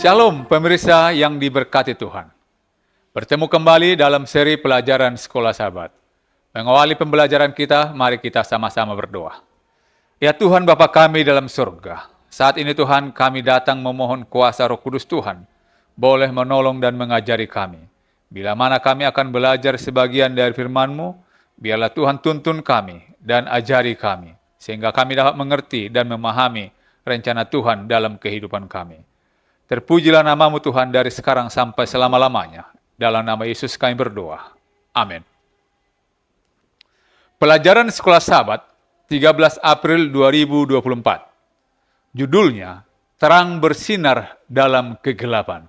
Shalom pemirsa yang diberkati Tuhan. Bertemu kembali dalam seri pelajaran Sekolah Sabat. Mengawali pembelajaran kita, mari kita sama-sama berdoa. Ya Tuhan Bapa kami dalam surga, saat ini Tuhan kami datang memohon kuasa Roh Kudus Tuhan, boleh menolong dan mengajari kami. Bila mana kami akan belajar sebagian dari firman-Mu, biarlah Tuhan tuntun kami dan ajari kami, sehingga kami dapat mengerti dan memahami rencana Tuhan dalam kehidupan kami. Terpujilah nama-Mu Tuhan dari sekarang sampai selama-lamanya. Dalam nama Yesus kami berdoa. Amin. Pelajaran Sekolah Sabat 13 April 2024. Judulnya, Terang Bersinar Dalam Kegelapan.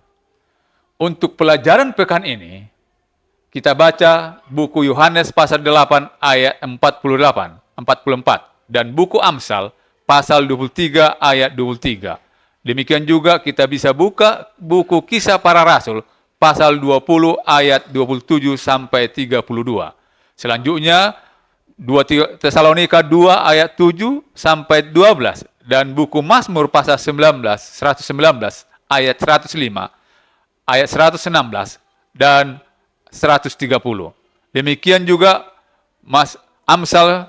Untuk pelajaran pekan ini, kita baca buku Yohanes pasal 8 ayat 44 dan buku Amsal pasal 23 ayat 23. Demikian juga kita bisa buka buku Kisah Para Rasul pasal 20 ayat 27 sampai 32. Selanjutnya 2 Tesalonika 2 ayat 7 sampai 12 dan buku Mazmur pasal 119 ayat 105, ayat 116 dan 130. Demikian juga Amsal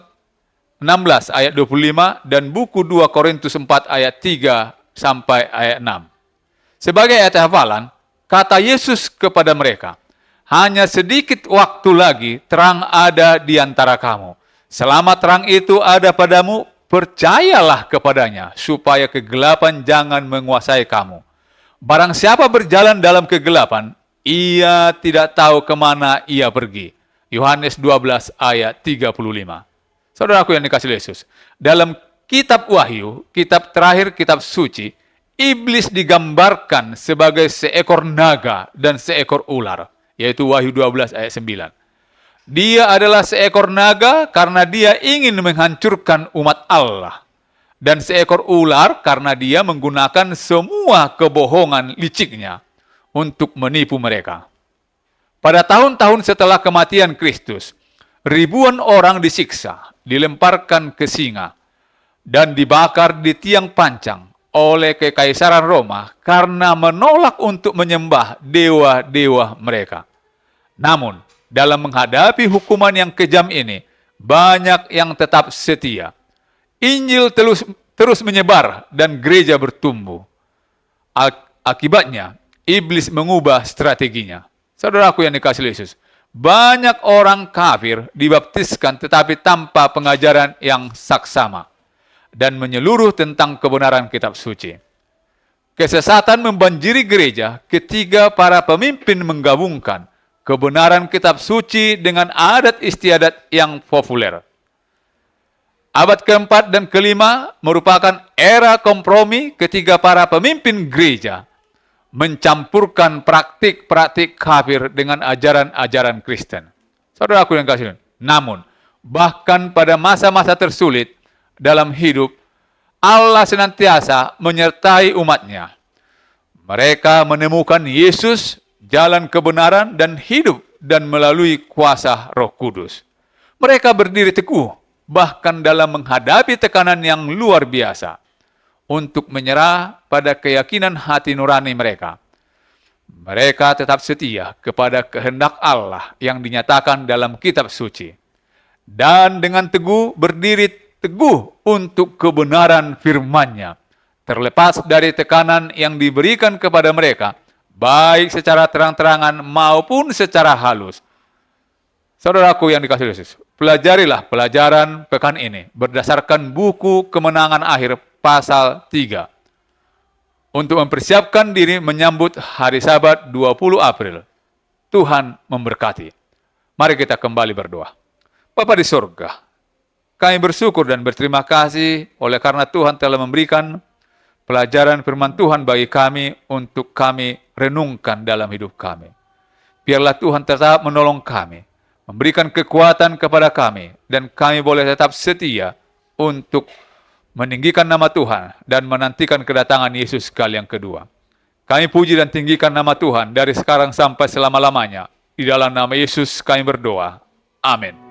16 ayat 25 dan buku 2 Korintus 4 ayat 3 sampai ayat 6. Sebagai ayat hafalan, kata Yesus kepada mereka, hanya sedikit waktu lagi terang ada di antara kamu. Selama terang itu ada padamu, percayalah kepadanya, supaya kegelapan jangan menguasai kamu. Barang siapa berjalan dalam kegelapan, ia tidak tahu kemana ia pergi. Yohanes 12 ayat 35. Saudaraku yang dikasihi Yesus, dalam Kitab Wahyu, kitab terakhir kitab suci, iblis digambarkan sebagai seekor naga dan seekor ular, yaitu Wahyu 12 ayat 9. Dia adalah seekor naga karena dia ingin menghancurkan umat Allah, dan seekor ular karena dia menggunakan semua kebohongan liciknya untuk menipu mereka. Pada tahun-tahun setelah kematian Kristus, ribuan orang disiksa, dilemparkan ke singa, dan dibakar di tiang pancang oleh Kekaisaran Roma karena menolak untuk menyembah dewa-dewa mereka. Namun, dalam menghadapi hukuman yang kejam ini, banyak yang tetap setia. Injil terus menyebar dan gereja bertumbuh. Akibatnya, iblis mengubah strateginya. Saudaraku yang dikasihi Yesus, banyak orang kafir dibaptiskan tetapi tanpa pengajaran yang saksama dan menyeluruh tentang kebenaran kitab suci. Kesesatan membanjiri gereja ketika para pemimpin menggabungkan kebenaran kitab suci dengan adat istiadat yang populer. Abad keempat dan kelima merupakan era kompromi ketika para pemimpin gereja mencampurkan praktik-praktik kafir dengan ajaran-ajaran Kristen. Saudaraku yang kasih, namun bahkan pada masa-masa tersulit dalam hidup, Allah senantiasa menyertai umatnya. Mereka menemukan Yesus, jalan kebenaran dan hidup, dan melalui kuasa Roh Kudus. Mereka berdiri teguh, bahkan dalam menghadapi tekanan yang luar biasa, untuk menyerah pada keyakinan hati nurani mereka. Mereka tetap setia kepada kehendak Allah yang dinyatakan dalam kitab suci. Dan dengan teguh berdiri teguh untuk kebenaran firman-Nya, terlepas dari tekanan yang diberikan kepada mereka, baik secara terang-terangan maupun secara halus. Saudaraku yang dikasihi Yesus, pelajarilah pelajaran pekan ini berdasarkan buku Kemenangan Akhir pasal 3. Untuk mempersiapkan diri menyambut hari Sabat 20 April. Tuhan memberkati. Mari kita kembali berdoa. Bapa di surga, kami bersyukur dan berterima kasih oleh karena Tuhan telah memberikan pelajaran firman Tuhan bagi kami untuk kami renungkan dalam hidup kami. Biarlah Tuhan tetap menolong kami, memberikan kekuatan kepada kami, dan kami boleh tetap setia untuk meninggikan nama Tuhan dan menantikan kedatangan Yesus kali yang kedua. Kami puji dan tinggikan nama Tuhan dari sekarang sampai selama-lamanya. Di dalam nama Yesus kami berdoa. Amin.